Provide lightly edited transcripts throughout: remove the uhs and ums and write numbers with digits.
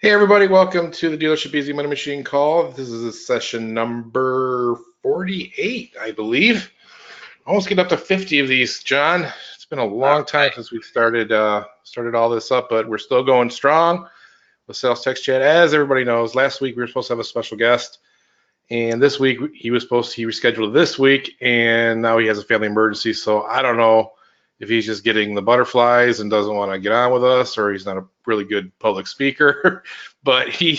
Hey everybody, welcome to the Dealership Easy Money Machine call. This is session number 48, I believe. Almost get up to 50 of these, John. It's been a long time since we started all this up, but we're still going strong with Sales Text Chat. As everybody knows, last week we were supposed to have a special guest, and this week he rescheduled this week, and now he has a family emergency. So I don't know if he's just getting the butterflies and doesn't want to get on with us, or he's not a really good public speaker. But he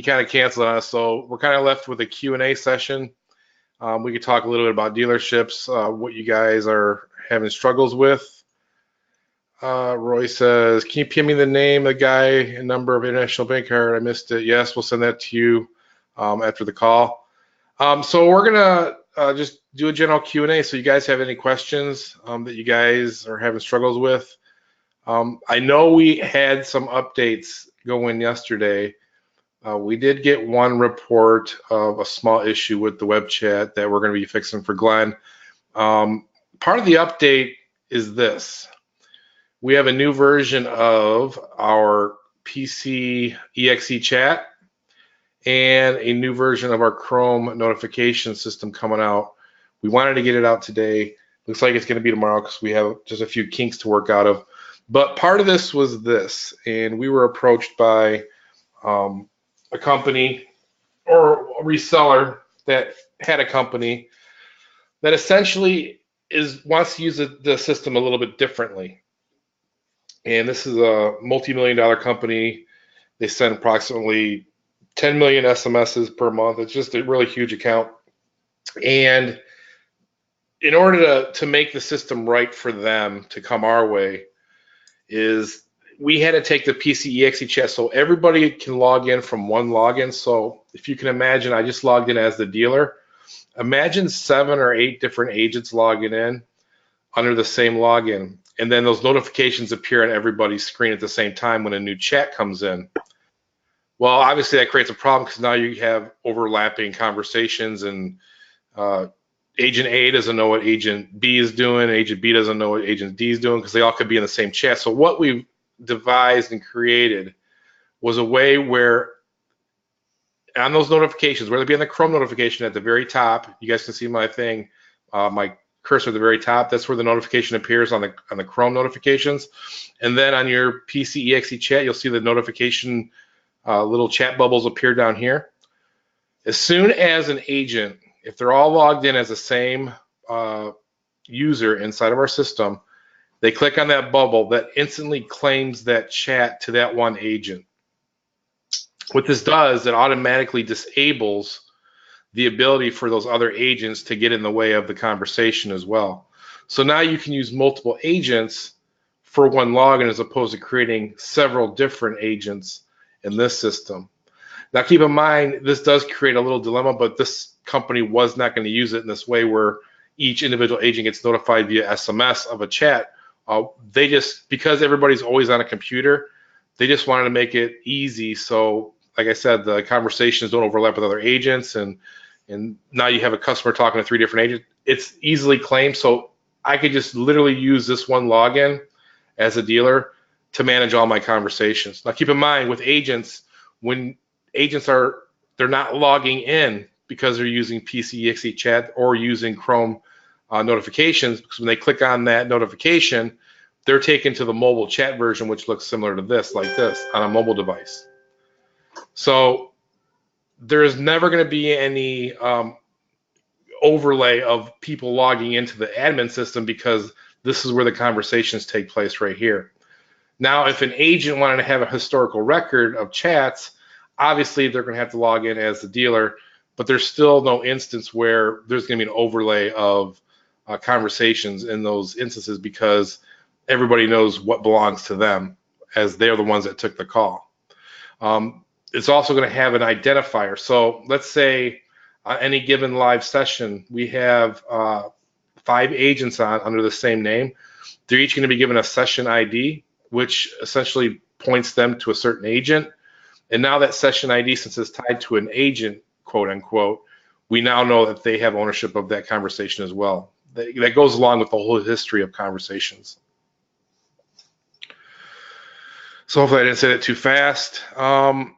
kind of canceled on us, so we're kind of left with a Q&A session. We could talk a little bit about dealerships, what you guys are having struggles with. Roy says, can you PM me the name of the guy and number of International Bank Card? I missed it. Yes, we'll send that to you after the call. So we're gonna just do a general Q&A. So you guys have any questions that you guys are having struggles with? I know we had some updates going yesterday. We did get one report of a small issue with the web chat that we're going to be fixing for Glenn. Part of the update is this. We have a new version of our PC EXE chat and a new version of our Chrome notification system coming out. We wanted to get it out today. Looks like it's going to be tomorrow because we have just a few kinks to work out of. But part of this was this, and we were approached by a company or a reseller that had a company that essentially wants to use the system a little bit differently. And this is a multi-million-dollar company. They send approximately 10 million SMSs per month. It's just a really huge account. And in order to make the system right for them to come our way, is we had to take the PC EXE chat so everybody can log in from one login. So if you can imagine, I just logged in as the dealer. Imagine 7 or 8 different agents logging in under the same login. And then those notifications appear on everybody's screen at the same time when a new chat comes in. Well, obviously that creates a problem because now you have overlapping conversations, and Agent A doesn't know what Agent B is doing, Agent B doesn't know what Agent D is doing because they all could be in the same chat. So what we've devised and created was a way where on those notifications, whether it be on the Chrome notification at the very top, you guys can see my thing, my cursor at the very top, that's where the notification appears on the Chrome notifications. And then on your PC EXE chat, you'll see the notification little chat bubbles appear down here. As soon as an agent, if they're all logged in as the same user inside of our system, they click on that bubble, that instantly claims that chat to that one agent. What this does, it automatically disables the ability for those other agents to get in the way of the conversation as well. So now you can use multiple agents for one login as opposed to creating several different agents in this system. Now keep in mind, this does create a little dilemma, but this company was not going to use it in this way where each individual agent gets notified via SMS of a chat. They just, because everybody's always on a computer, they just wanted to make it easy. So like I said, the conversations don't overlap with other agents, and now you have a customer talking to 3 different agents. It's easily claimed, so I could just literally use this one login as a dealer to manage all my conversations. Now keep in mind, with agents, when agents they're not logging in because they're using PC EXE chat or using Chrome notifications, because when they click on that notification, they're taken to the mobile chat version, which looks similar to this, like this, on a mobile device. So there's never going to be any overlay of people logging into the admin system because this is where the conversations take place right here. Now, if an agent wanted to have a historical record of chats, obviously they're going to have to log in as the dealer, but there's still no instance where there's going to be an overlay of conversations in those instances because everybody knows what belongs to them as they're the ones that took the call. It's also going to have an identifier. So let's say any given live session, we have 5 agents on under the same name. They're each going to be given a session ID, which essentially points them to a certain agent. And now that session ID, since it's tied to an agent, quote unquote, we now know that they have ownership of that conversation as well. That goes along with the whole history of conversations. So hopefully I didn't say that too fast. So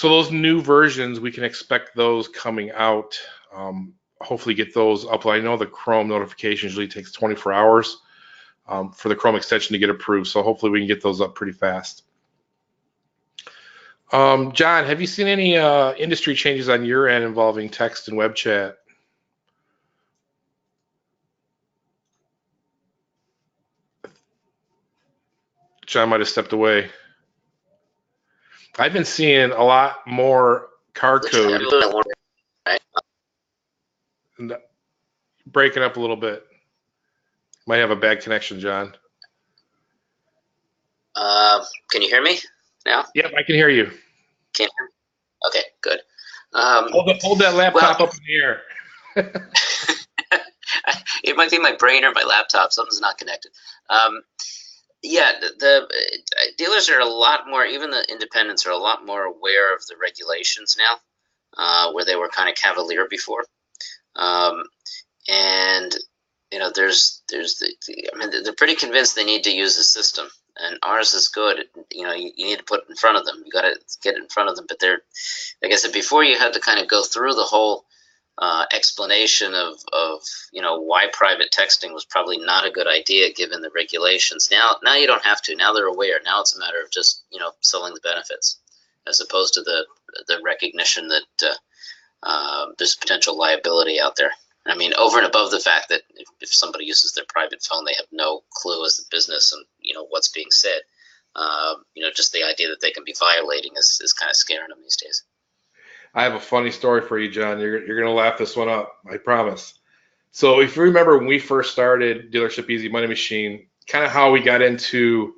those new versions, we can expect those coming out. Hopefully get those up. I know the Chrome notification usually takes 24 hours for the Chrome extension to get approved. So hopefully we can get those up pretty fast. John, have you seen any industry changes on your end involving text and web chat? John might have stepped away. I've been seeing a lot more car code breaking up a little bit. Might have a bad connection, John. Can you hear me now? Yep, I can hear you. Can you hear me? Okay, good. Hold that laptop up in the air. It might be my brain or my laptop. Something's not connected. Yeah, the dealers are a lot more, even the independents are a lot more aware of the regulations now, where they were kind of cavalier before. And you know, I mean, they're pretty convinced they need to use the system, and ours is good. You know, you need to put it in front of them. You got to get it in front of them. But they're, like I said before, you had to kind of go through the whole explanation of you know, why private texting was probably not a good idea given the regulations. Now you don't have to. Now they're aware. Now it's a matter of just, you know, selling the benefits, as opposed to the recognition that there's potential liability out there. I mean, over and above the fact that if somebody uses their private phone, they have no clue as the business and, you know, what's being said. You know, just the idea that they can be violating is kind of scaring them these days. I have a funny story for you, John. You're going to laugh this one up, I promise. So if you remember when we first started Dealership Easy Money Machine, kind of how we got into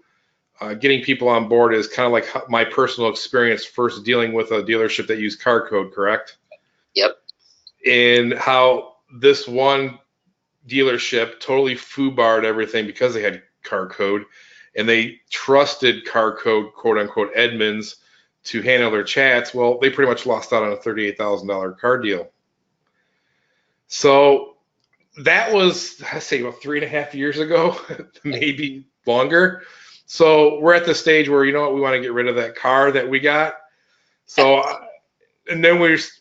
getting people on board is kind of like my personal experience first dealing with a dealership that used car code, correct? Yep. And how this one dealership totally foobarred everything because they had car code, and they trusted car code, quote unquote, Edmunds to handle their chats. Well, they pretty much lost out on a $38,000 car deal. So that was, I say, about 3.5 years ago, maybe longer. So we're at the stage where, you know what, we want to get rid of that car that we got. So, and then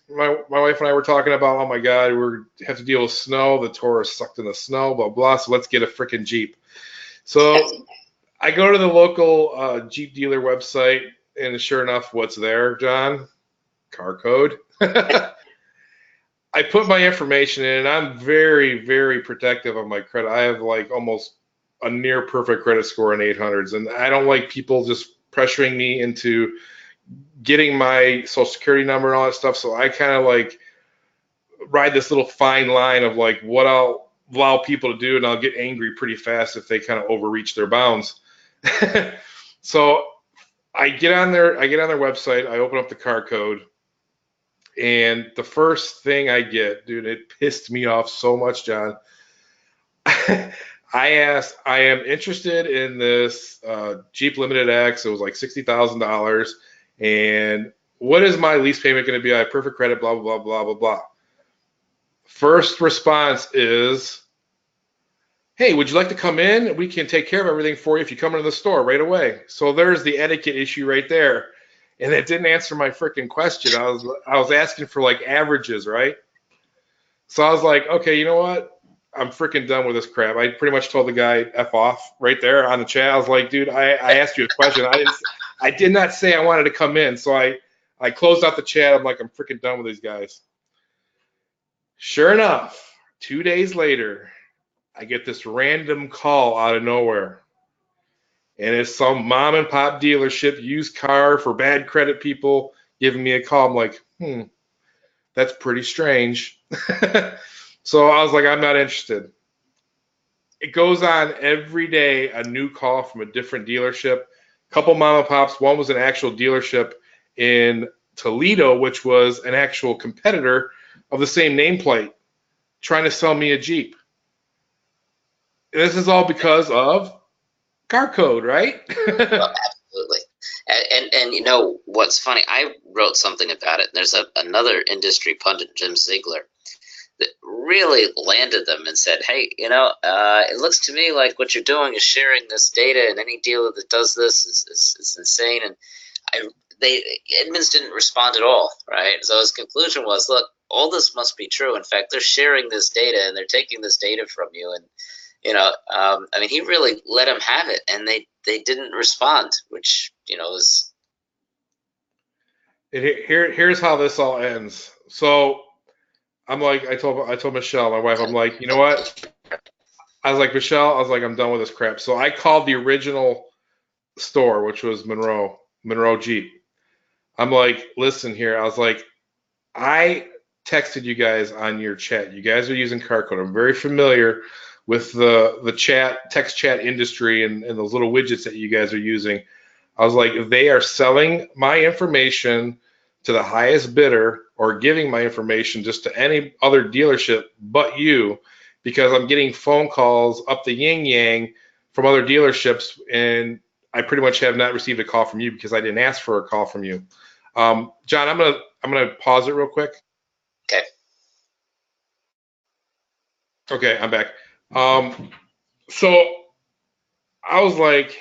my wife and I were talking about, oh my God, we have to deal with snow. The Taurus sucked in the snow, blah, blah. So let's get a freaking Jeep. So I go to the local Jeep dealer website, and sure enough, what's there, John? Car code. I put my information in, and I'm very, very protective of my credit. I have like almost a near perfect credit score in 800s, and I don't like people just pressuring me into getting my social security number and all that stuff. So I kind of like ride this little fine line of like what I'll allow people to do, and I'll get angry pretty fast if they kind of overreach their bounds. So I get on their website, I open up the car code, and the first thing I get, dude, it pissed me off so much, John. I asked, I am interested in this Jeep Limited X. It was like $60,000. And what is my lease payment going to be? I have perfect credit, blah, blah, blah, blah, blah, blah. First response is, hey, would you like to come in? We can take care of everything for you if you come into the store right away. So there's the etiquette issue right there. And it didn't answer my freaking question. I was asking for like averages, right? So I was like, okay, you know what? I'm freaking done with this crap. I pretty much told the guy F off right there on the chat. I was like, dude, I asked you a question. I did not say I wanted to come in. So I closed out the chat. I'm like, I'm freaking done with these guys. Sure enough, 2 days later, I get this random call out of nowhere. And it's some mom and pop dealership, used car for bad credit people giving me a call. I'm like, that's pretty strange. So I was like, I'm not interested. It goes on every day, a new call from a different dealership. A couple mom and pops. One was an actual dealership in Toledo, which was an actual competitor of the same nameplate, trying to sell me a Jeep. And this is all because of car code, right? Well, absolutely. And you know what's funny? I wrote something about it. There's another industry pundit, Jim Ziegler, that really landed them and said, hey, it looks to me like what you're doing is sharing this data, and any dealer that does this is insane. And Edmunds didn't respond at all, right? So his conclusion was, look, all this must be true. In fact, they're sharing this data and they're taking this data from you. And, he really let him have it, and they didn't respond, which, is. Here's how this all ends. So I'm like, I told Michelle, my wife, I'm like, you know what? I was like, Michelle, I was like, I'm done with this crap. So I called the original store, which was Monroe Jeep. I'm like, listen here. I was like, I texted you guys on your chat. You guys are using CarCode. I'm very familiar with the text chat industry and those little widgets that you guys are using. I was like, if they are selling my information to the highest bidder or giving my information just to any other dealership but you, because I'm getting phone calls up the yin yang from other dealerships, and I pretty much have not received a call from you because I didn't ask for a call from you. John, I'm gonna pause it real quick. Okay. Okay, I'm back. So I was like,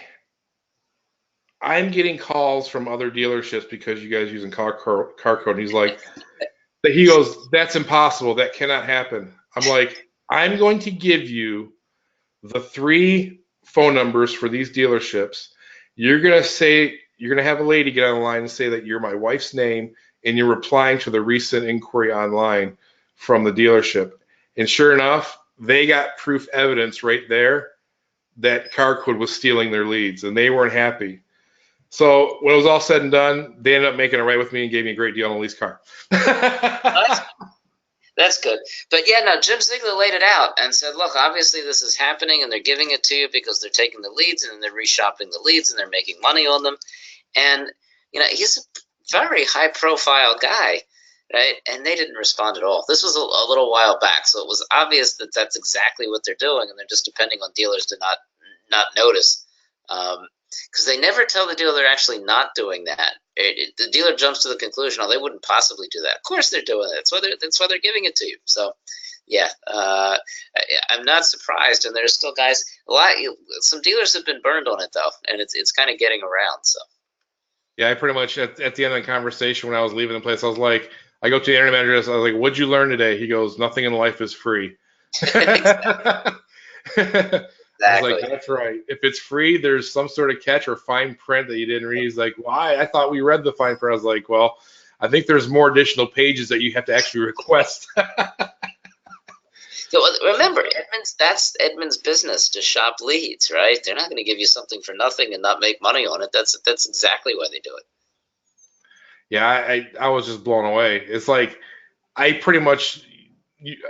I'm getting calls from other dealerships because you guys are using CarCode. And he's like, he goes, that's impossible. That cannot happen. I'm like, I'm going to give you the 3 phone numbers for these dealerships. You're going to have a lady get on the line and say that you're my wife's name and you're replying to the recent inquiry online from the dealership. And sure enough, they got proof evidence right there that CarCode was stealing their leads, and they weren't happy. So when it was all said and done, they ended up making it right with me and gave me a great deal on a lease car. That's good. But yeah, no, Jim Ziegler laid it out and said, look, obviously this is happening and they're giving it to you because they're taking the leads and then they're reshopping the leads and they're making money on them. And, he's a very high profile guy, right? And they didn't respond at all. This was a little while back, so it was obvious that that's exactly what they're doing, and they're just depending on dealers to not notice. Because they never tell the dealer they're actually not doing that. The dealer jumps to the conclusion, oh, they wouldn't possibly do that. Of course they're doing it. That's why they're giving it to you. So, yeah, I'm not surprised. And there's still guys. Some dealers have been burned on it though, and it's kind of getting around. So. Yeah, I pretty much at the end of the conversation when I was leaving the place, I was like, I go to the internet manager. I was like, "What'd you learn today?" He goes, "Nothing in life is free." I was like, that's right. If it's free, there's some sort of catch or fine print that you didn't read. He's like, why? I thought we read the fine print. I was like, well, I think there's more additional pages that you have to actually request. So remember, that's Edmunds' business to shop leads, right? They're not going to give you something for nothing and not make money on it. That's exactly why they do it. Yeah, I was just blown away. It's like I pretty much.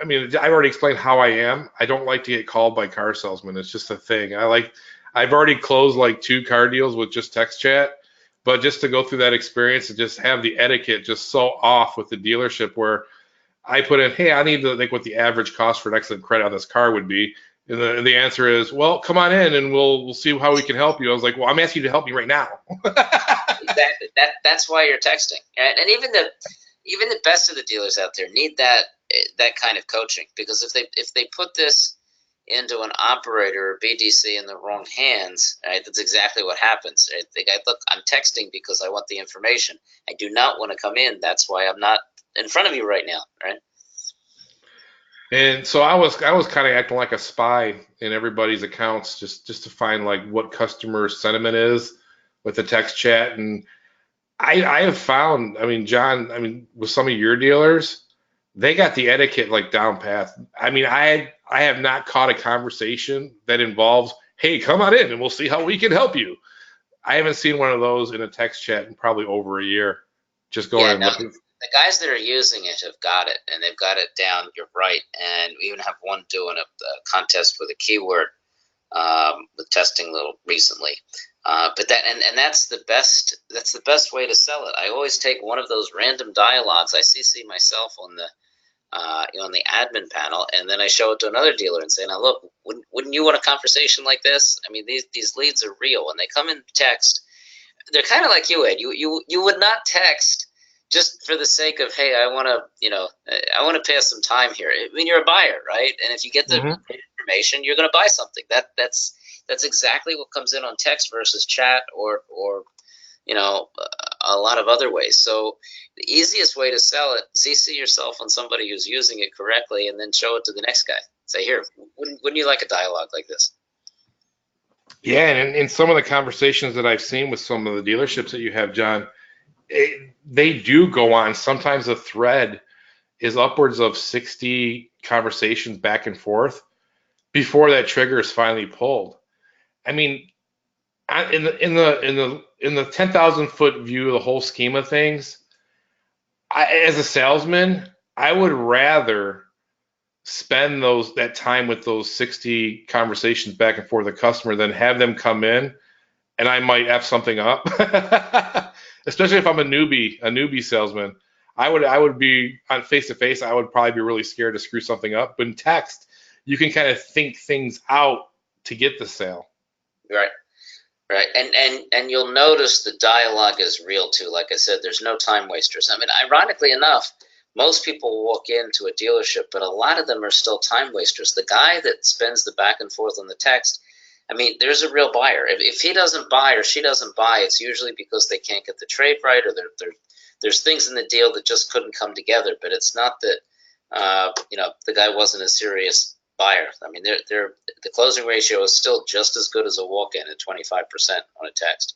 I've already explained how I am. I don't like to get called by car salesmen. It's just a thing. I've already closed like 2 car deals with just text chat, but just to go through that experience and just have the etiquette just so off with the dealership where I put in, hey, I need to think what the average cost for an excellent credit on this car would be. And the answer is, well, come on in and we'll see how we can help you. I was like, well, I'm asking you to help me right now. Exactly. That's why you're texting, right? And even the best of the dealers out there need that kind of coaching, because if they put this into an operator or BDC in the wrong hands, right, that's exactly what happens. Right? The guy, look, I'm texting because I want the information. I do not want to come in. That's why I'm not in front of you right now, right? And so I was kind of acting like a spy in everybody's accounts just to find like what customer sentiment is with the text chat. And I have found, John, with some of your dealers, they got the etiquette like down pat. I have not caught a conversation that involves, hey, come on in and we'll see how we can help you. I haven't seen one of those in a text chat in probably over a year. Just going and looking. The guys that are using it have got it, and they've got it down. You're right. And we even have one doing a contest with a keyword with testing a little recently. But that's the best. That's the best way to sell it. I always take one of those random dialogues. I CC myself on the on the admin panel, and then I show it to another dealer and say, "Now look, wouldn't you want a conversation like this? I mean, these leads are real, and they come in text. They're kind of like you, Ed. You would not text just for the sake of, hey, I want to pass some time here. I mean, you're a buyer, right? And if you get the information, you're going to buy something. That's exactly what comes in on text versus chat or a lot of other ways. So the easiest way to sell it, CC yourself on somebody who's using it correctly, and then show it to the next guy. Say, here, wouldn't you like a dialogue like this? Yeah, and in some of the conversations that I've seen with some of the dealerships that you have, John, they do go on. Sometimes the thread is upwards of 60 conversations back and forth before that trigger is finally pulled. I mean, in the 10,000 foot view of the whole scheme of things, as a salesman, I would rather spend that time with those 60 conversations back and forth with the customer than have them come in and I might F something up. Especially if I'm a newbie salesman. I would be on face to face, I would probably be really scared to screw something up. But in text, you can kind of think things out to get the sale. Right. Right, and you'll notice the dialogue is real too. Like I said, there's no time wasters. I mean, ironically enough, most people walk into a dealership, but a lot of them are still time wasters. The guy that spends the back and forth on the text, I mean, there's a real buyer. If he doesn't buy or she doesn't buy, it's usually because they can't get the trade right, or there's things in the deal that just couldn't come together. But it's not that the guy wasn't a serious buyer. I mean, the closing ratio is still just as good as a walk-in at 25% on a text.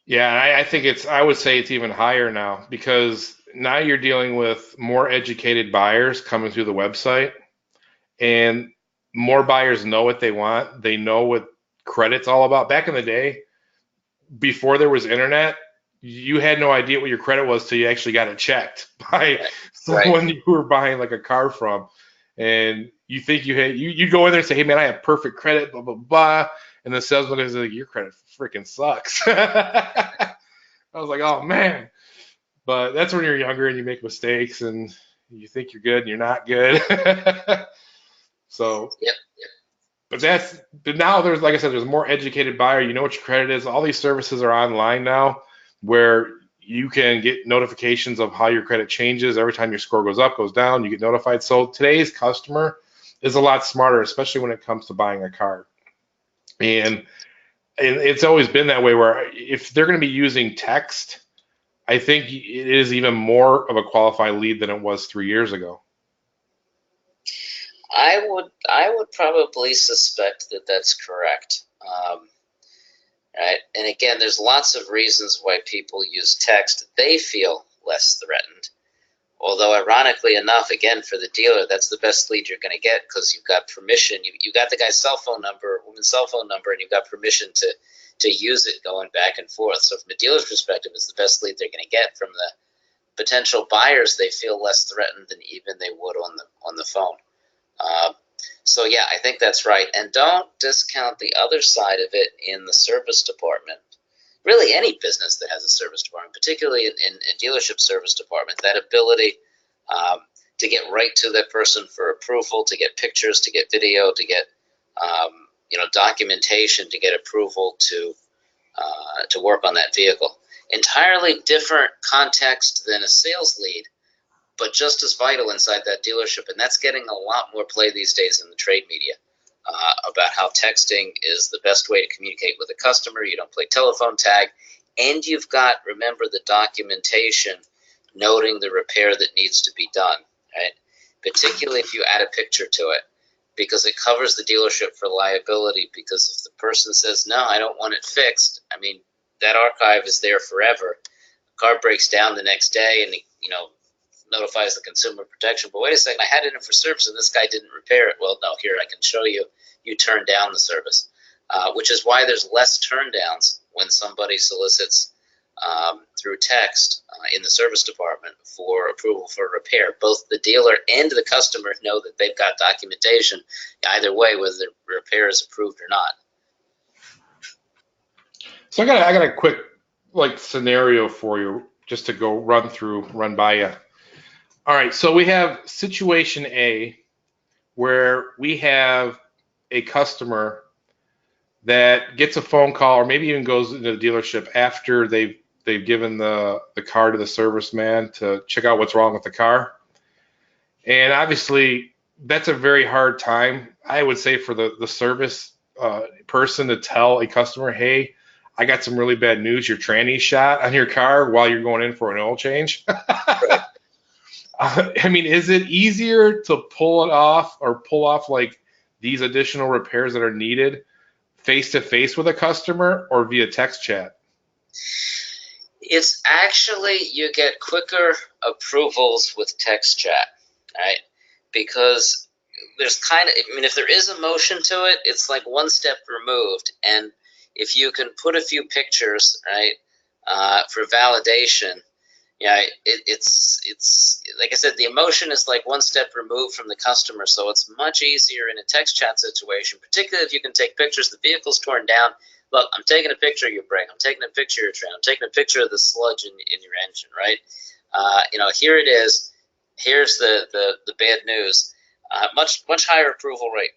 Yeah, I think I would say it's even higher now because now you're dealing with more educated buyers coming through the website, and more buyers know what they want. They know what credit's all about. Back in the day, before there was internet, you had no idea what your credit was till you actually got it checked by someone you were buying like a car from. And you think you go in there and say, hey man, I have perfect credit, blah, blah, blah. And the salesman is like, your credit freaking sucks. I was like, oh man. But that's when you're younger and you make mistakes and you think you're good and you're not good. So, yep. But now there's, like I said, there's more educated buyer. You know what your credit is. All these services are online now where you can get notifications of how your credit changes. Every time your score goes up, goes down, you get notified. So today's customer is a lot smarter, especially when it comes to buying a car. And it's always been that way where if they're going to be using text, I think it is even more of a qualified lead than it was 3 years ago. I would probably suspect that that's correct. Right? And again, there's lots of reasons why people use text. They feel less threatened. Although, ironically enough, again, for the dealer, that's the best lead you're going to get because you've got permission. You got the guy's cell phone number, woman's cell phone number, and you've got permission to use it going back and forth. So from a dealer's perspective, it's the best lead they're going to get. From the potential buyers, they feel less threatened than even they would on the phone. So yeah, I think that's right. And don't discount the other side of it in the service department. Really, any business that has a service department, particularly in a dealership service department, that ability to get right to that person for approval, to get pictures, to get video, to get documentation, to get approval to work on that vehicle. Entirely different context than a sales lead, but just as vital inside that dealership. And that's getting a lot more play these days in the trade media about how texting is the best way to communicate with a customer. You don't play telephone tag. And you've got, remember, the documentation noting the repair that needs to be done, right? Particularly if you add a picture to it, because it covers the dealership for liability. Because if the person says, no, I don't want it fixed, I mean, that archive is there forever. The car breaks down the next day and, notifies the consumer protection. But wait a second, I had it in for service and this guy didn't repair it. Well, no, here, I can show you. You turned down the service, which is why there's less turndowns when somebody solicits through text in the service department for approval for repair. Both the dealer and the customer know that they've got documentation either way, whether the repair is approved or not. So I got a quick scenario for you just to go run by you. All right, so we have situation A where we have a customer that gets a phone call or maybe even goes into the dealership after they've they've given the car to the serviceman to check out what's wrong with the car. And obviously, that's a very hard time, I would say, for the service person to tell a customer, hey, I got some really bad news. Your tranny shot on your car while you're going in for an oil change. Right. I mean, is it easier to pull it off or pull off like these additional repairs that are needed face to face with a customer or via text chat? It's actually, you get quicker approvals with text chat, right? Because there's kind of, I mean, if there is emotion to it, it's like one step removed. And if you can put a few pictures, right, for validation, yeah, it's like I said, the emotion is like one step removed from the customer, so it's much easier in a text chat situation, particularly if you can take pictures. The vehicle's torn down. Look, I'm taking a picture of your brake. I'm taking a picture of your trim. I'm taking a picture of the sludge in your engine, right? Here it is. Here's the bad news. Much higher approval rate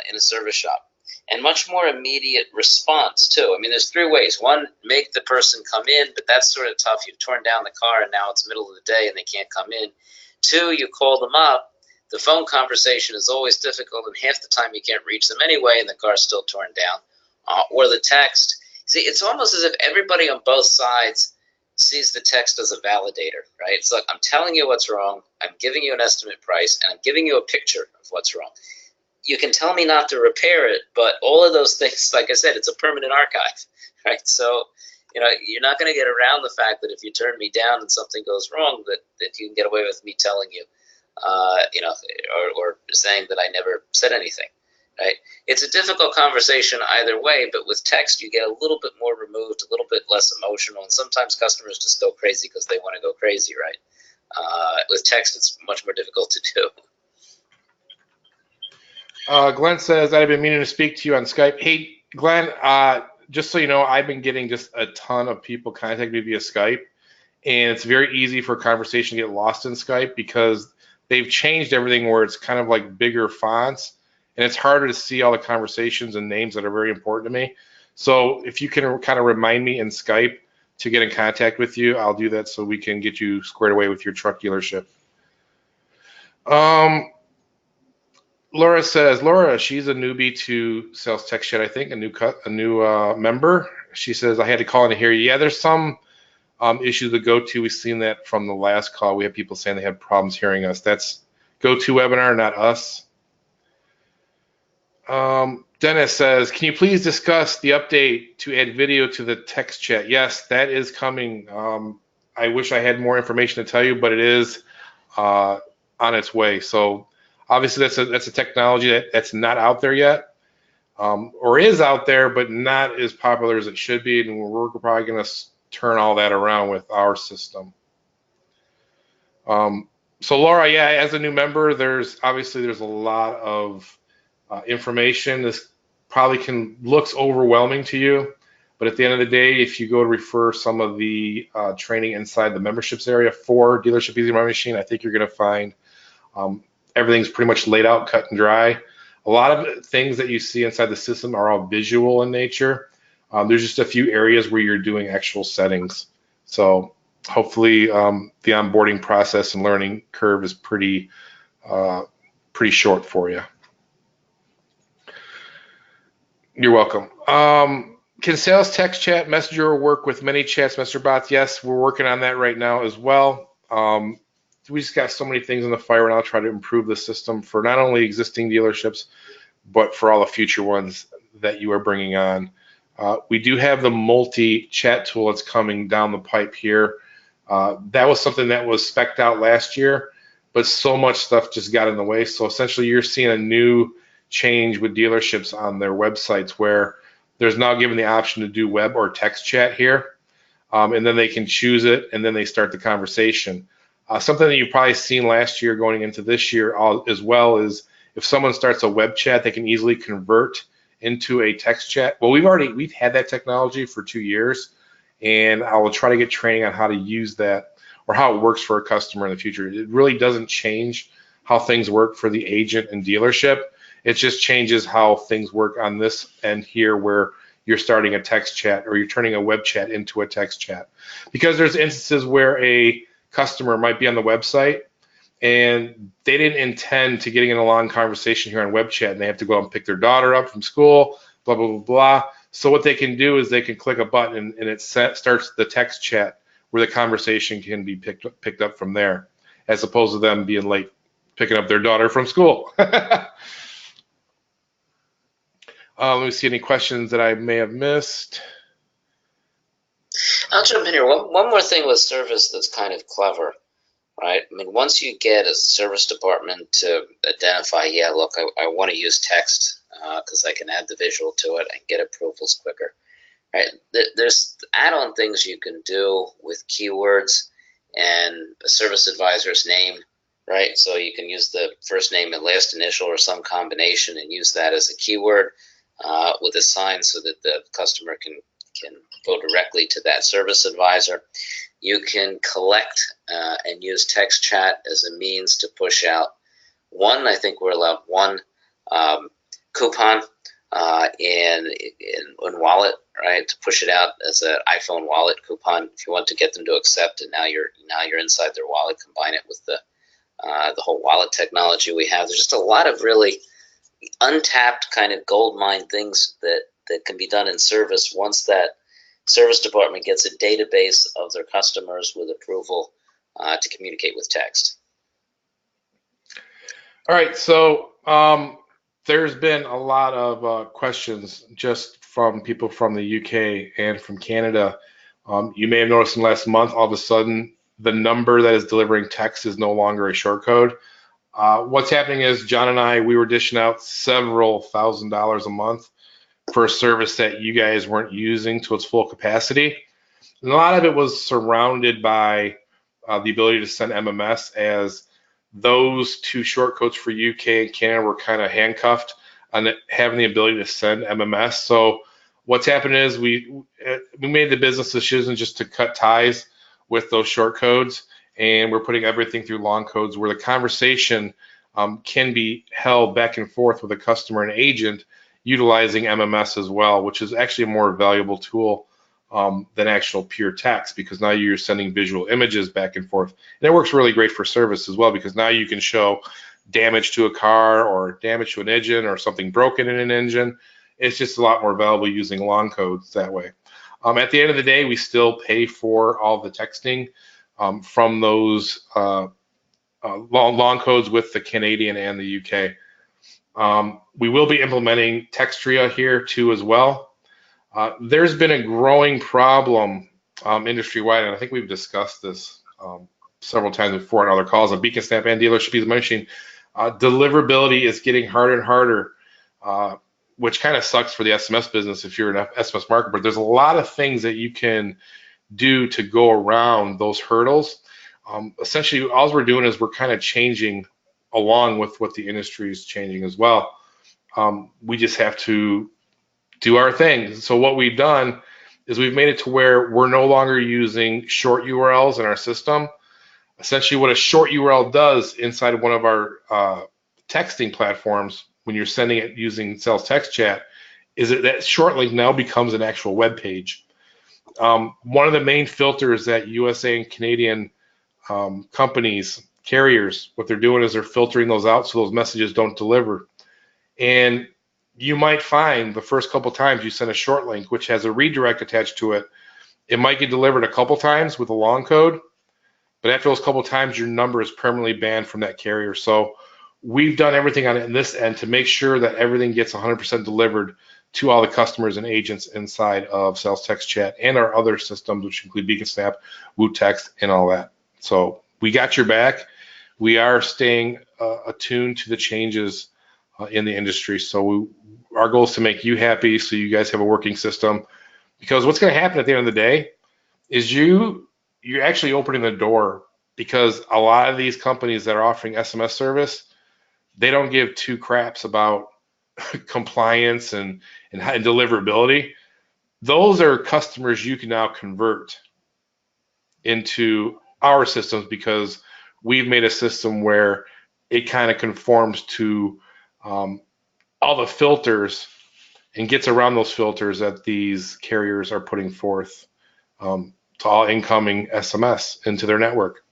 in a service shop. And much more immediate response, too. I mean, there's three ways. One, make the person come in, but that's sort of tough. You've torn down the car, and now it's middle of the day, and they can't come in. Two, you call them up. The phone conversation is always difficult, and half the time you can't reach them anyway, and the car's still torn down. Or the text. See, it's almost as if everybody on both sides sees the text as a validator, right? It's like, I'm telling you what's wrong, I'm giving you an estimate price, and I'm giving you a picture of what's wrong. You can tell me not to repair it, but all of those things, like I said, it's a permanent archive, right? So, you're not going to get around the fact that if you turn me down and something goes wrong, that you can get away with me telling you, or saying that I never said anything, right? It's a difficult conversation either way, but with text, you get a little bit more removed, a little bit less emotional, and sometimes customers just go crazy because they want to go crazy, right? With text, it's much more difficult to do. Glenn says, I've been meaning to speak to you on Skype. Hey, Glenn, just so you know, I've been getting just a ton of people contact me via Skype, and it's very easy for a conversation to get lost in Skype because they've changed everything where it's kind of like bigger fonts, and it's harder to see all the conversations and names that are very important to me. So if you can kind of remind me in Skype to get in contact with you, I'll do that so we can get you squared away with your truck dealership. Laura says, she's a newbie to Sales Text Chat, I think, a new member. She says, I had to call in to hear you. Yeah, there's some issues with GoTo. We've seen that from the last call. We have people saying they had problems hearing us. That's GoToWebinar, not us. Dennis says, can you please discuss the update to add video to the text chat? Yes, that is coming. I wish I had more information to tell you, but it is on its way. So obviously that's a technology that's not out there yet, or is out there, but not as popular as it should be. And we're probably going to turn all that around with our system. So Laura, yeah, as a new member, there's a lot of information. This probably looks overwhelming to you, but at the end of the day, if you go to refer some of the training inside the memberships area for Dealership Easy My Machine, I think you're going to find everything's pretty much laid out, cut and dry. A lot of things that you see inside the system are all visual in nature. There's just a few areas where you're doing actual settings. So hopefully the onboarding process and learning curve is pretty short for you. You're welcome. Can Sales Text Chat Messenger work with ManyChat's Messenger bots? Yes, we're working on that right now as well. We just got so many things in the fire, and I'll try to improve the system for not only existing dealerships, but for all the future ones that you are bringing on. We do have the multi-chat tool that's coming down the pipe here. That was something that was spec'd out last year, but so much stuff just got in the way. So essentially, you're seeing a new change with dealerships on their websites where there's now given the option to do web or text chat here, and then they can choose it, and then they start the conversation. Something that you've probably seen last year going into this year as well is if someone starts a web chat, they can easily convert into a text chat. Well, we've had that technology for 2 years, and I will try to get training on how to use that or how it works for a customer in the future. It really doesn't change how things work for the agent and dealership. It just changes how things work on this end here where you're starting a text chat or you're turning a web chat into a text chat. Because there's instances where a customer might be on the website and they didn't intend to getting in a long conversation here on web chat, and they have to go out and pick their daughter up from school, blah, blah, blah, blah. So what they can do is they can click a button and it starts the text chat where the conversation can be picked up from there, as opposed to them being late picking up their daughter from school. Let me see any questions that I may have missed. I'll jump in here. One more thing with service that's kind of clever, right? I mean, once you get a service department to identify, yeah, look, I want to use text because I can add the visual to it and get approvals quicker, right? There's add-on things you can do with keywords and a service advisor's name, right? So you can use the first name and last initial or some combination and use that as a keyword with a sign so that the customer can go directly to that service advisor. You can collect and use text chat as a means to push out I think we're allowed one coupon in wallet, right? To push it out as an iPhone wallet coupon if you want to get them to accept it. Now you're inside their wallet. Combine it with the whole wallet technology we have. There's just a lot of really untapped kind of gold mine things that can be done in service once that service department gets a database of their customers with approval to communicate with text. All right, so there's been a lot of questions just from people from the UK and from Canada. You may have noticed in the last month, all of a sudden, the number that is delivering text is no longer a short code. What's happening is John and I, we were dishing out several $1,000s a month for a service that you guys weren't using to its full capacity. And a lot of it was surrounded by the ability to send MMS, as those two shortcodes for UK and Canada were kind of handcuffed on having the ability to send MMS. So what's happened is we made the business decision just to cut ties with those shortcodes, and we're putting everything through long codes where the conversation can be held back and forth with a customer and agent utilizing MMS as well, which is actually a more valuable tool than actual pure text, because now you're sending visual images back and forth. And it works really great for service as well, because now you can show damage to a car or damage to an engine or something broken in an engine. It's just a lot more valuable using long codes that way. At the end of the day, we still pay for all the texting from those long codes with the Canadian and the UK. We will be implementing Textria here too as well. There's been a growing problem industry-wide, and I think we've discussed this several times before on other calls on Beacon Snap and Dealership Easy Money Machine. Deliverability is getting harder and harder, which kind of sucks for the SMS business if you're an SMS marketer. But there's a lot of things that you can do to go around those hurdles. Essentially, all we're doing is we're kind of changing along with what the industry is changing as well. We just have to do our thing. So what we've done is we've made it to where we're no longer using short URLs in our system. Essentially, what a short URL does inside of one of our texting platforms, when you're sending it using Sales Text Chat, is that short link now becomes an actual web page. One of the main filters that USA and Canadian companies, carriers, what they're doing is they're filtering those out so those messages don't deliver. And you might find the first couple times you send a short link, which has a redirect attached to it, it might get delivered a couple times with a long code, but after those couple times, your number is permanently banned from that carrier. So we've done everything on this end to make sure that everything gets 100% delivered to all the customers and agents inside of Sales Text Chat and our other systems, which include Beacon Snap, WooText, and all that. So we got your back. We are staying attuned to the changes in the industry. So our goal is to make you happy so you guys have a working system. Because what's going to happen at the end of the day is you're actually opening the door, because a lot of these companies that are offering SMS service, they don't give two craps about compliance and deliverability. Those are customers you can now convert into our systems, because we've made a system where it kind of conforms to all the filters and gets around those filters that these carriers are putting forth to all incoming SMS into their network.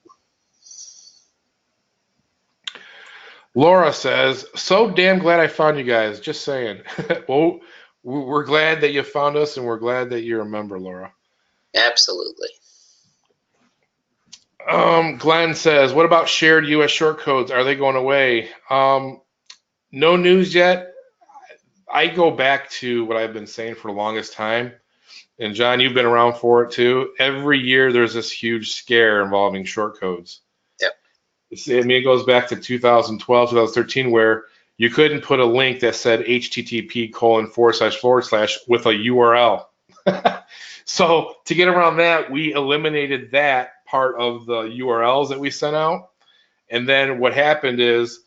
Laura says, so damn glad I found you guys. Just saying. Well, we're glad that you found us, and we're glad that you're a member, Laura. Absolutely. Glenn says, what about shared US short codes? Are they going away? No news yet. I go back to what I've been saying for the longest time. And John, you've been around for it too. Every year there's this huge scare involving short codes. Yep. It goes back to 2012, 2013, where you couldn't put a link that said http:// with a URL. So to get around that, we eliminated that part of the URLs that we sent out. And then what happened is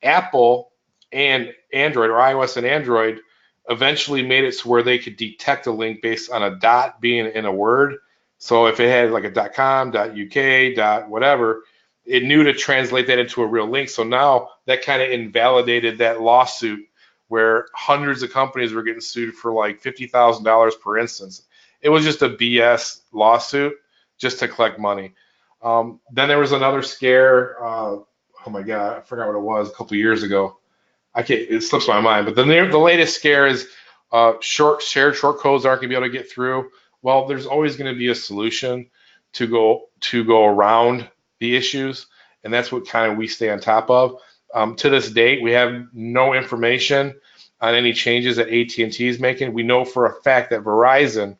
Apple and Android, or iOS and Android, eventually made it so where they could detect a link based on a dot being in a word. So if it had like a .com, .uk, whatever, it knew to translate that into a real link. So now that kind of invalidated that lawsuit where hundreds of companies were getting sued for like $50,000 per instance. It was just a BS lawsuit just to collect money. Then there was another scare. Oh my God, I forgot what it was a couple years ago. It slips my mind. But the latest scare is shared short codes aren't going to be able to get through. Well, there's always going to be a solution to go around the issues, and that's what kind of we stay on top of. To this date, we have no information on any changes that AT&T is making. We know for a fact that Verizon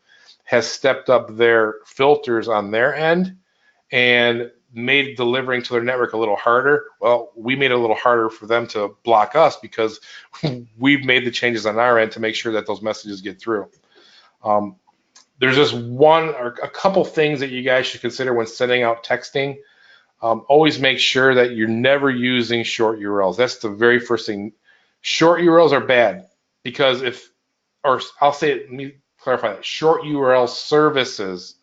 has stepped up their filters on their end and made delivering to their network a little harder. Well, we made it a little harder for them to block us because we've made the changes on our end to make sure that those messages get through. There's just one or a couple things that you guys should consider when sending out texting. Always make sure that you're never using short URLs. That's the very first thing. Short URLs are bad because let me clarify that. Short URL services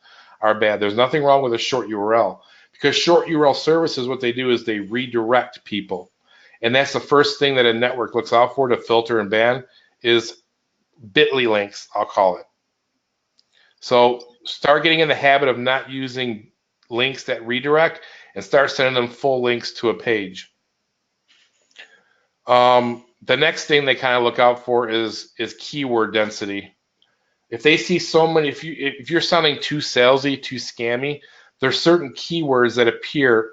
are bad. There's nothing wrong with a short URL because short URL services, what they do is they redirect people. And that's the first thing that a network looks out for to filter and ban is bit.ly links, I'll call it. So start getting in the habit of not using links that redirect and start sending them full links to a page. The next thing they kind of look out for is keyword density. If they see so many, if you're sounding too salesy, too scammy, there's certain keywords that appear.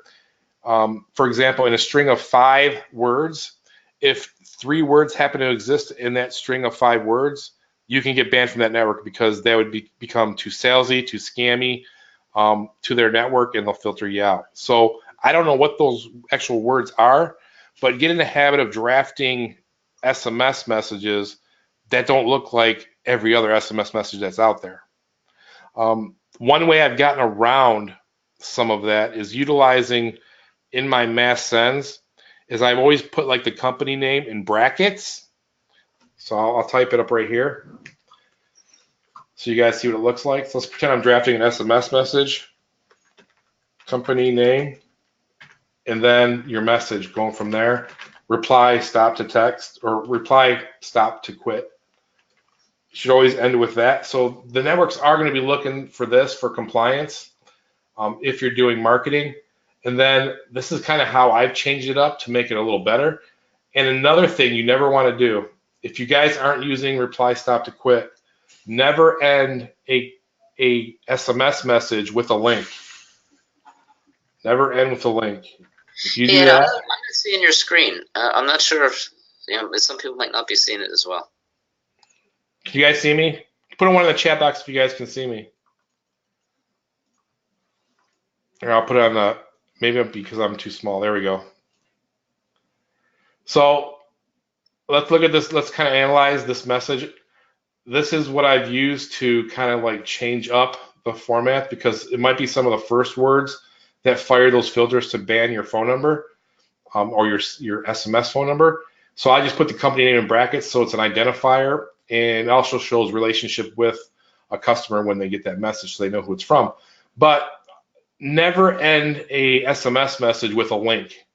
For example, in a string of 5 words, if 3 words happen to exist in that string of 5 words, you can get banned from that network because that would become too salesy, too scammy to their network, and they'll filter you out. So I don't know what those actual words are, but get in the habit of drafting SMS messages that don't look like every other SMS message that's out there. One way I've gotten around some of that is utilizing in my mass sends is I've always put like the company name in brackets. So I'll type it up right here so you guys see what it looks like. So let's pretend I'm drafting an SMS message, company name, and then your message going from there. Reply, stop to text, or reply, stop to quit. Should always end with that. So the networks are going to be looking for this for compliance if you're doing marketing. And then this is kind of how I've changed it up to make it a little better. And another thing you never want to do, if you guys aren't using reply, stop to quit, never end a SMS message with a link. Never end with a link. If you do that, I'm not seeing your screen. I'm not sure if some people might not be seeing it as well. Can you guys see me? Put in one in the chat box if you guys can see me. Or I'll put it on the, maybe because I'm too small. There we go. So let's look at this. Let's kind of analyze this message. This is what I've used to kind of like change up the format because it might be some of the first words that fire those filters to ban your phone number or your SMS phone number. So I just put the company name in brackets so it's an identifier, and it also shows relationship with a customer when they get that message so they know who it's from. But never end a SMS message with a link.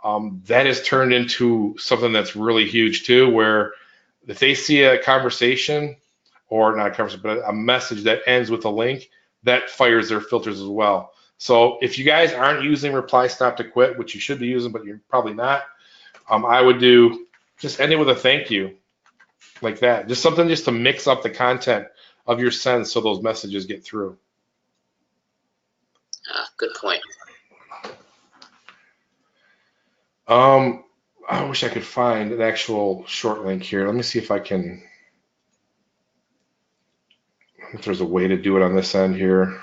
That has turned into something that's really huge too, where if they see a conversation, or not a conversation, but a message that ends with a link, that fires their filters as well. So if you guys aren't using reply stop to quit, which you should be using, but you're probably not, I would do just end it with a thank you, like that. Just something just to mix up the content of your send so those messages get through. Good point. I wish I could find an actual short link here. Let me see if I can, if there's a way to do it on this end here.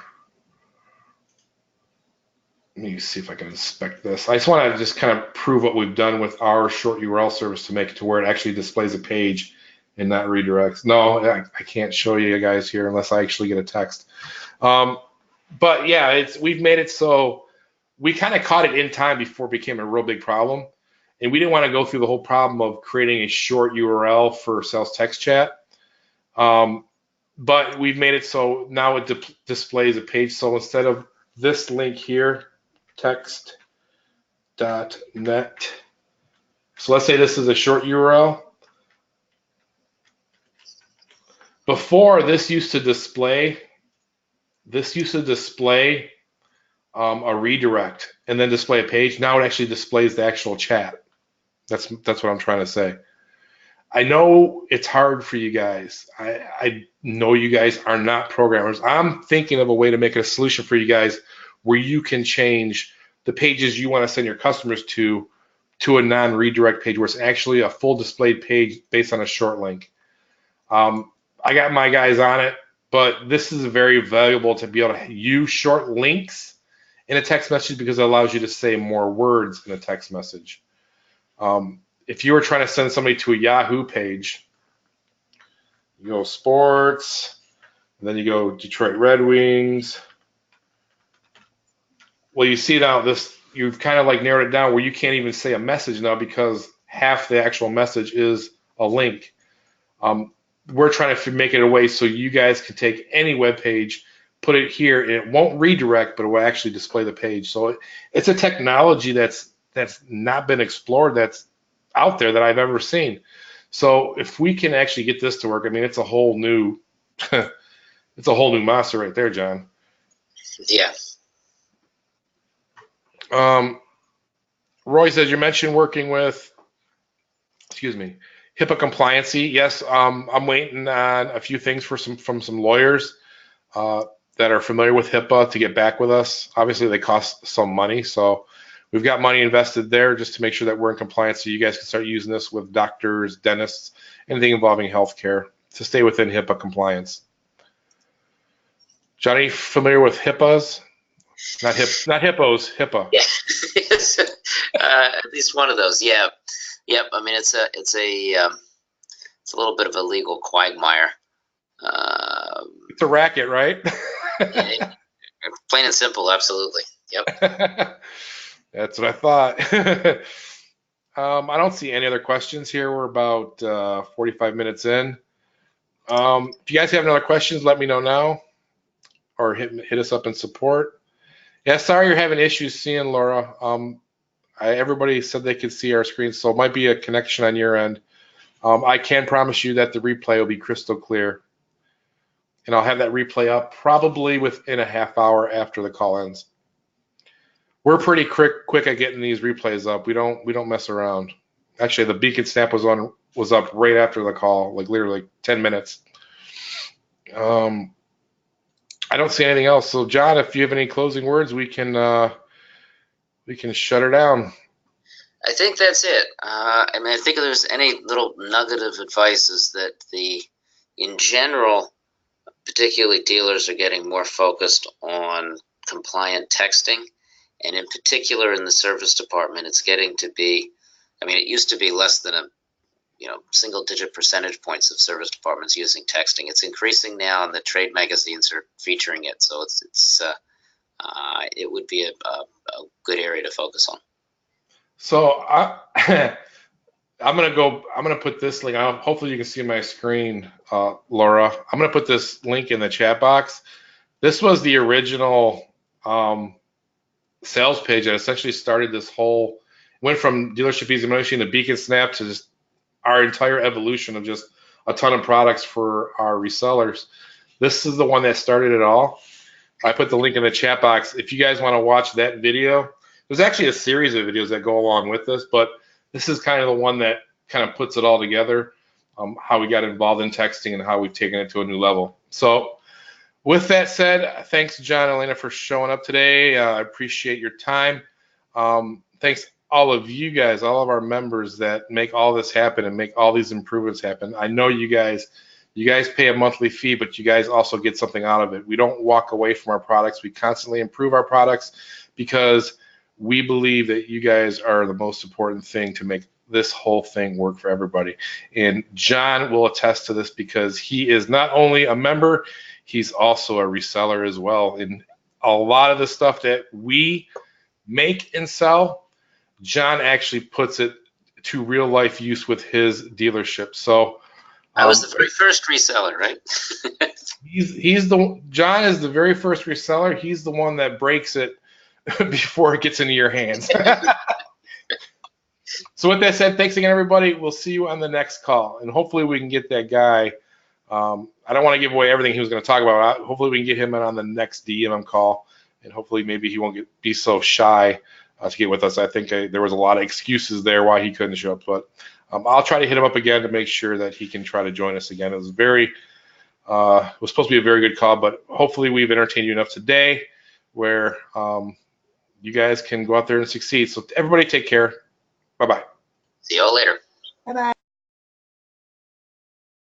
Let me see if I can inspect this. I just want to just kind of prove what we've done with our short URL service to make it to where it actually displays a page and not redirects. No, I can't show you guys here unless I actually get a text. But yeah, we've made it so we kind of caught it in time before it became a real big problem. And we didn't want to go through the whole problem of creating a short URL for sales text chat. But we've made it so now it displays a page. So instead of this link here, text.net. So let's say this is a short URL. Before, this used to display a redirect and then display a page. Now it actually displays the actual chat. That's what I'm trying to say. I know it's hard for you guys. I know you guys are not programmers. I'm thinking of a way to make a solution for you guys where you can change the pages you want to send your customers to a non-redirect page where it's actually a full displayed page based on a short link. I got my guys on it, but this is very valuable to be able to use short links in a text message because it allows you to say more words in a text message. If you were trying to send somebody to a Yahoo page, you go sports, and then you go Detroit Red Wings. Well, you see now you've kind of like narrowed it down where you can't even say a message now because half the actual message is a link. We're trying to make it a way so you guys can take any web page, put it here, and it won't redirect, but it will actually display the page. So it's a technology that's not been explored, that's out there that I've ever seen. So if we can actually get this to work, I mean, it's a whole new monster right there, John. Yeah. Roy says you mentioned working with, HIPAA compliancy. Yes, I'm waiting on a few things from some lawyers that are familiar with HIPAA to get back with us. Obviously, they cost some money, so we've got money invested there just to make sure that we're in compliance so you guys can start using this with doctors, dentists, anything involving healthcare to stay within HIPAA compliance. Johnny, familiar with HIPAAs? Not hippos, HIPAA. Yeah. At least one of those. Yeah. Yep. I mean, it's a little bit of a legal quagmire. It's a racket, right? Plain and simple. Absolutely. Yep. That's what I thought. I don't see any other questions here. We're about 45 minutes in. If you guys have any other questions, let me know now, or hit us up in support. Yeah, sorry you're having issues seeing Laura. Everybody said they could see our screen, so it might be a connection on your end. I can promise you that the replay will be crystal clear, and I'll have that replay up probably within a half hour after the call ends. We're pretty quick at getting these replays up. We don't mess around. Actually, the Beacon Snap was up right after the call, like literally 10 minutes. I don't see anything else. So, John, if you have any closing words, we can shut her down. I think that's it. I mean, I think if there's any little nugget of advice is that in general, particularly dealers are getting more focused on compliant texting, and in particular in the service department, it's getting to be. I mean, it used to be less than a single-digit percentage points of service departments using texting. It's increasing now, and the trade magazines are featuring it. So it would be a good area to focus on. So I'm gonna put this link. Hopefully you can see my screen, Laura. I'm gonna put this link in the chat box. This was the original sales page that essentially started this whole. Went from Dealership Easy Money Machine to Beacon Snap to just our entire evolution of just a ton of products for our resellers. This is the one that started it all. I put the link in the chat box. If you guys want to watch that video, there's actually a series of videos that go along with this, but this is kind of the one that kind of puts it all together, how we got involved in texting and how we've taken it to a new level. So with that said, thanks, John and Elena, for showing up today. I appreciate your time. Thanks all of you guys, all of our members that make all this happen and make all these improvements happen. I know you guys pay a monthly fee, but you guys also get something out of it. We don't walk away from our products. We constantly improve our products because we believe that you guys are the most important thing to make this whole thing work for everybody. And John will attest to this because he is not only a member, he's also a reseller as well. And a lot of the stuff that we make and sell, John actually puts it to real life use with his dealership. So I was the very first reseller, right? John is the very first reseller. He's the one that breaks it before it gets into your hands. So with that said, thanks again, everybody. We'll see you on the next call, and hopefully we can get that guy. I don't want to give away everything he was going to talk about. Hopefully we can get him in on the next DMM call, and hopefully maybe he won't be so shy to get with us. I think there was a lot of excuses there why he couldn't show up, but I'll try to hit him up again to make sure that he can try to join us again. It was supposed to be a very good call, but hopefully we've entertained you enough today where you guys can go out there and succeed. So everybody take care. Bye-bye. See y'all later. Bye-bye.